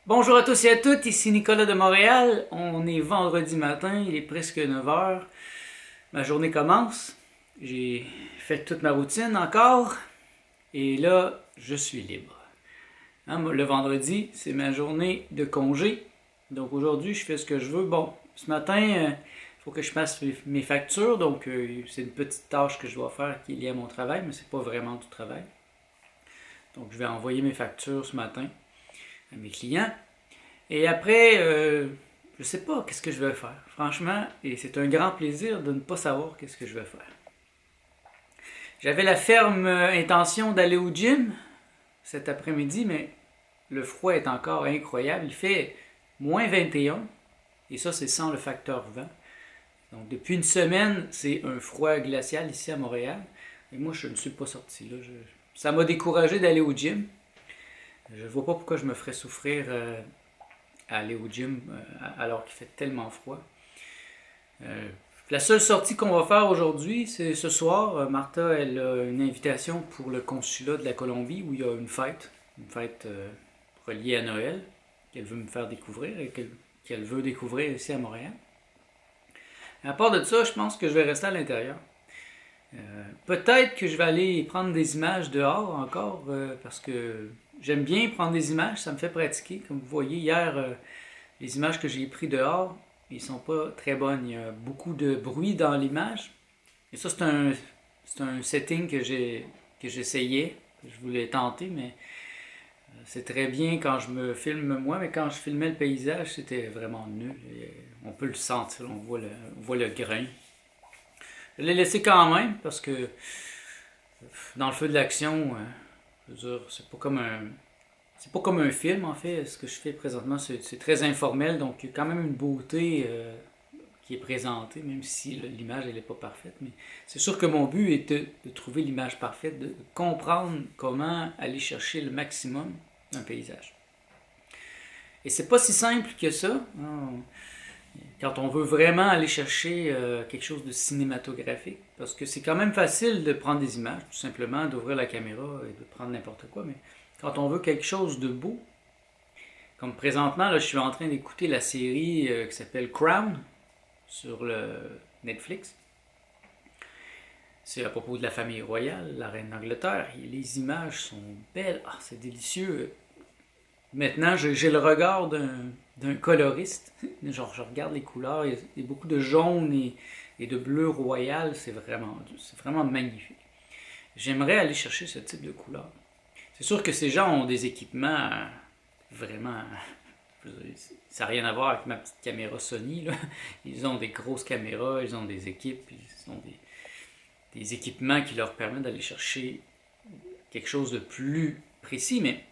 Bonjour à tous et à toutes, ici Nicolas de Montréal. On est vendredi matin, il est presque 9 heures. Ma journée commence. J'ai fait toute ma routine encore. Et là, je suis libre. Le vendredi, c'est ma journée de congé. Donc aujourd'hui, je fais ce que je veux. Bon, ce matin, il faut que je fasse mes factures. Donc c'est une petite tâche que je dois faire qui est liée à mon travail, mais c'est pas vraiment du travail. Donc je vais envoyer mes factures ce matin à mes clients. Et après, je sais pas qu'est-ce que je vais faire, franchement, et c'est un grand plaisir de ne pas savoir qu'est-ce que je vais faire. J'avais la ferme intention d'aller au gym cet après-midi, mais le froid est encore incroyable. Il fait moins 21, et ça c'est sans le facteur vent. Donc depuis une semaine, c'est un froid glacial ici à Montréal. Et moi, je ne suis pas sorti là. Ça m'a découragé d'aller au gym. Je ne vois pas pourquoi je me ferais souffrir à aller au gym alors qu'il fait tellement froid. La seule sortie qu'on va faire aujourd'hui, c'est ce soir. Martha, elle a une invitation pour le consulat de la Colombie où il y a une fête reliée à Noël, qu'elle veut me faire découvrir et qu'elle veut découvrir ici à Montréal. À part de ça, je pense que je vais rester à l'intérieur. Peut-être que je vais aller prendre des images dehors encore parce que j'aime bien prendre des images, ça me fait pratiquer. Comme vous voyez, hier, les images que j'ai prises dehors, ils sont pas très bonnes. Il y a beaucoup de bruit dans l'image. Et ça, c'est un setting que j'essayais, que je voulais tenter, mais c'est très bien quand je me filme moi, mais quand je filmais le paysage, c'était vraiment nul. On peut le sentir, on voit le grain. Je l'ai laissé quand même parce que dans le feu de l'action, je veux dire, c'est pas comme un film en fait. Ce que je fais présentement, c'est très informel, donc il y a quand même une beauté qui est présentée, même si l'image elle est pas parfaite. Mais c'est sûr que mon but est de trouver l'image parfaite, de comprendre comment aller chercher le maximum d'un paysage. Et c'est pas si simple que ça. Quand on veut vraiment aller chercher quelque chose de cinématographique, parce que c'est quand même facile de prendre des images, tout simplement, d'ouvrir la caméra et de prendre n'importe quoi, mais quand on veut quelque chose de beau, comme présentement, là, je suis en train d'écouter la série qui s'appelle Crown sur le Netflix. C'est à propos de la famille royale, la reine d'Angleterre, et les images sont belles, c'est délicieux. Maintenant, j'ai le regard d'un coloriste. Genre, je regarde les couleurs, il y a beaucoup de jaune et de bleu royal, c'est vraiment magnifique. J'aimerais aller chercher ce type de couleur. C'est sûr que ces gens ont des équipements vraiment. Ça n'a rien à voir avec ma petite caméra Sony, là. Ils ont des grosses caméras, ils ont des équipes, ils ont des équipements qui leur permettent d'aller chercher quelque chose de plus précis, mais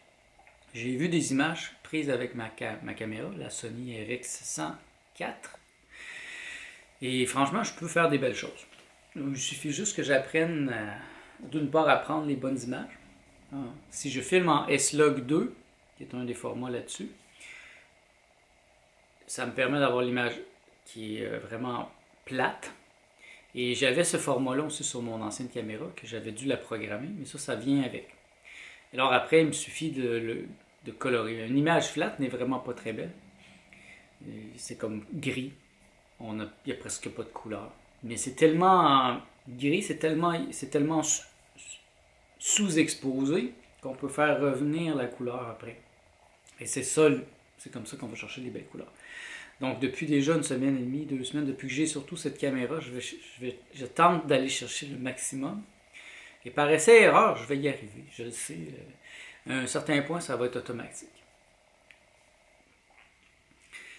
j'ai vu des images prises avec ma caméra, la Sony RX104. Et franchement, je peux faire des belles choses. Il suffit juste que j'apprenne d'une part à prendre les bonnes images. Si je filme en S-Log 2, qui est un des formats là-dessus, ça me permet d'avoir l'image qui est vraiment plate. Et j'avais ce format-là aussi sur mon ancienne caméra, que j'avais dû la programmer, mais ça vient avec. Alors après, il me suffit de colorer. Une image flat n'est vraiment pas très belle. C'est comme gris. Il n'y a presque pas de couleur. Mais c'est tellement gris, c'est tellement sous-exposé qu'on peut faire revenir la couleur après. Et c'est comme ça qu'on va chercher les belles couleurs. Donc depuis déjà une semaine et demie, 2 semaines, depuis que j'ai surtout cette caméra, je tente d'aller chercher le maximum. Et par essai-erreur, je vais y arriver. Je le sais. À un certain point, ça va être automatique.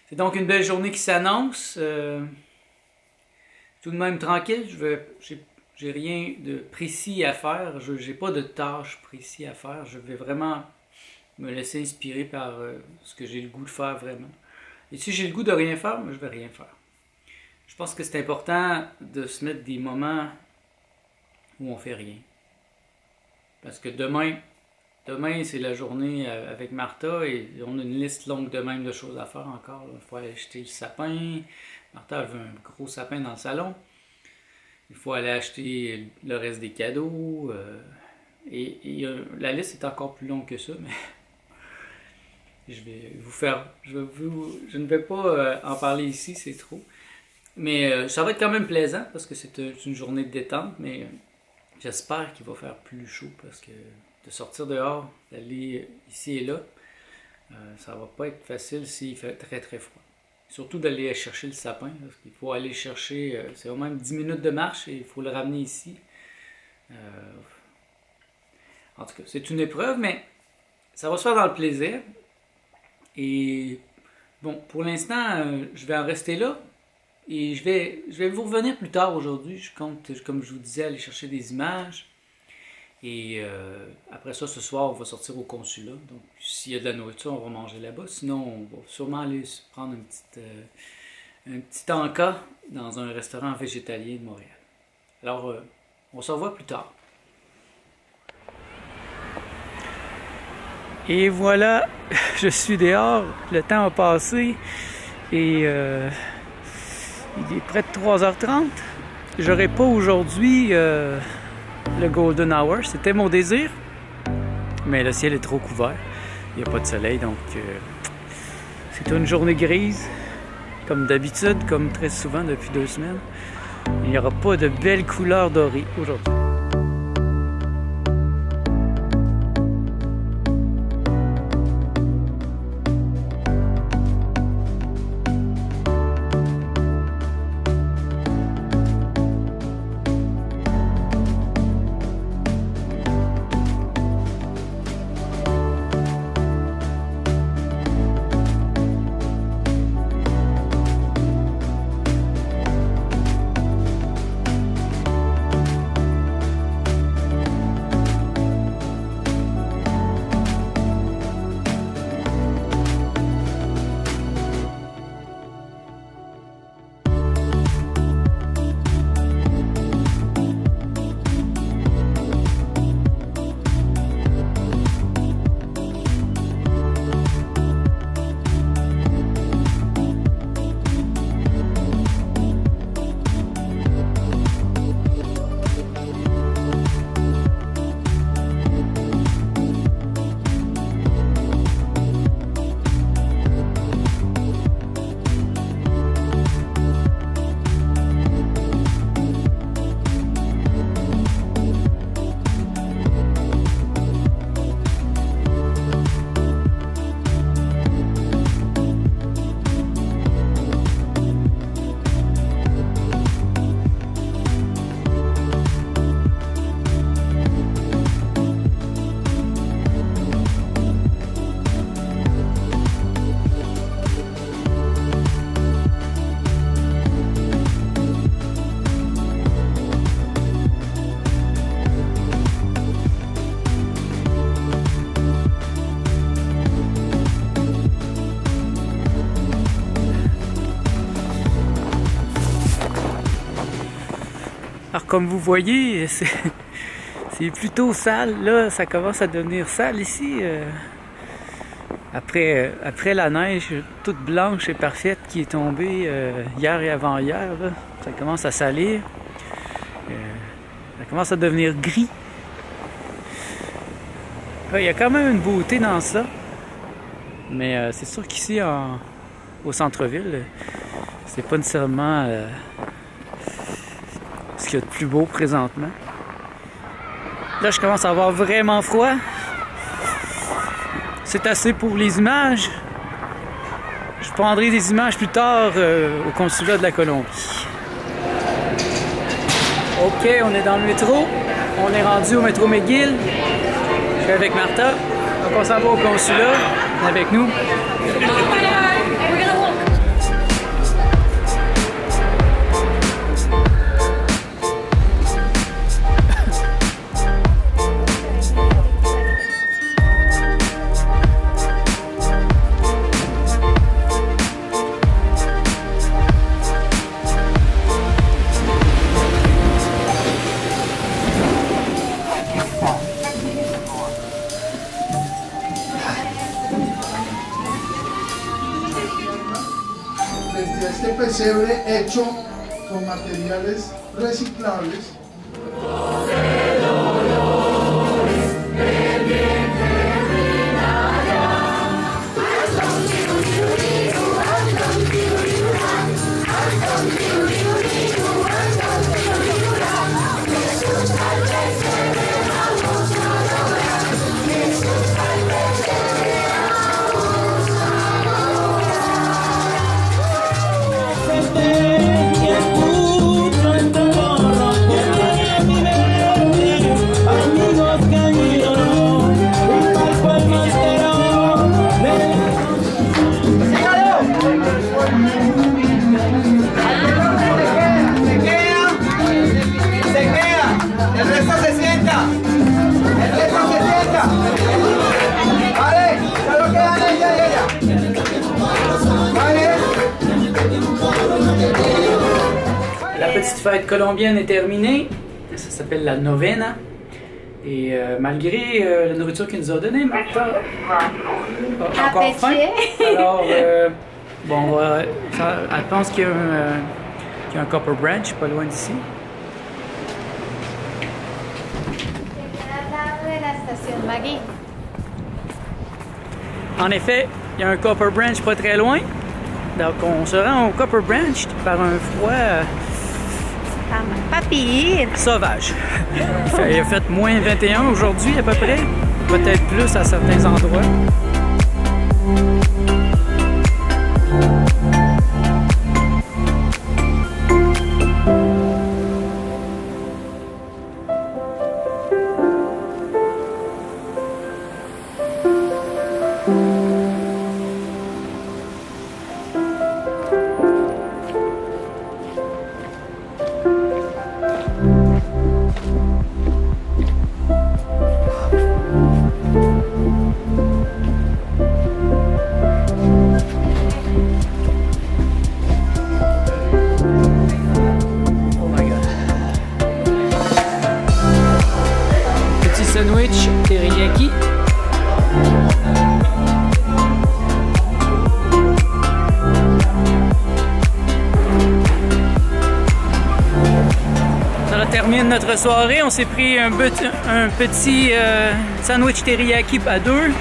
C'est donc une belle journée qui s'annonce. Tout de même tranquille. J'ai rien de précis à faire. J'ai pas de tâches précises à faire. Je vais vraiment me laisser inspirer par ce que j'ai le goût de faire vraiment. Et si j'ai le goût de rien faire, je vais rien faire. Je pense que c'est important de se mettre des moments où on fait rien. Parce que demain, c'est la journée avec Martha et on a une liste longue de même de choses à faire encore. Il faut aller acheter le sapin. Martha veut un gros sapin dans le salon. Il faut aller acheter le reste des cadeaux. La liste est encore plus longue que ça, mais Je vais vous faire... Je ne vais pas en parler ici, c'est trop. Mais ça va être quand même plaisant parce que c'est une journée de détente, mais j'espère qu'il va faire plus chaud parce que de sortir dehors, d'aller ici et là, ça va pas être facile s'il fait très très froid. Surtout d'aller chercher le sapin, parce qu'il faut aller chercher, c'est au moins 10 minutes de marche et il faut le ramener ici. En tout cas, c'est une épreuve, mais ça va se faire dans le plaisir. Et bon, pour l'instant, je vais en rester là. Et je vais vous revenir plus tard aujourd'hui. Je compte, comme je vous disais, aller chercher des images. Et après ça, ce soir, on va sortir au consulat. Donc, s'il y a de la nourriture, on va manger là-bas. Sinon, on va sûrement aller se prendre un petit encas dans un restaurant végétalien de Montréal. Alors, on se revoit plus tard. Et voilà, je suis dehors. Le temps a passé. Et il est près de 3h30. J'aurai pas aujourd'hui le Golden Hour. C'était mon désir. Mais le ciel est trop couvert. Il n'y a pas de soleil, donc c'est une journée grise. Comme d'habitude, comme très souvent depuis 2 semaines. Il n'y aura pas de belles couleurs dorées aujourd'hui. Alors comme vous voyez, c'est plutôt sale. Là, ça commence à devenir sale ici. Après la neige toute blanche et parfaite qui est tombée hier et avant-hier, ça commence à salir. Ça commence à devenir gris. Il y a quand même une beauté dans ça. Mais c'est sûr qu'ici, au centre-ville, c'est pas nécessairement ce qu'il y a de plus beau présentement. Là, je commence à avoir vraiment froid. C'est assez pour les images. Je prendrai des images plus tard au consulat de la Colombie. Ok, on est dans le métro. On est rendu au métro McGill. Je suis avec Martha. Donc on s'en va au consulat avec nous. Este pesebre hecho con materiales reciclables. petite fête colombienne est terminée. Ça s'appelle la novena. Et malgré la nourriture qu'il nous a donnée, Martha a encore faim. Alors, bon, elle pense qu'il y a un Copper Branch pas loin d'ici. En effet, il y a un Copper Branch pas très loin. Donc, on se rend au Copper Branch par un froid pas pire. Sauvage. Il a fait moins 21 aujourd'hui à peu près. Peut-être plus à certains endroits. Sandwich teriyaki. Ça termine notre soirée. On s'est pris un petit sandwich teriyaki à deux.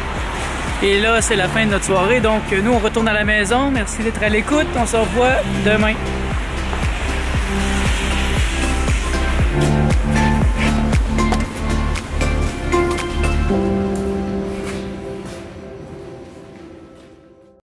Et là, c'est la fin de notre soirée. Donc, nous, on retourne à la maison. Merci d'être à l'écoute. On se revoit demain.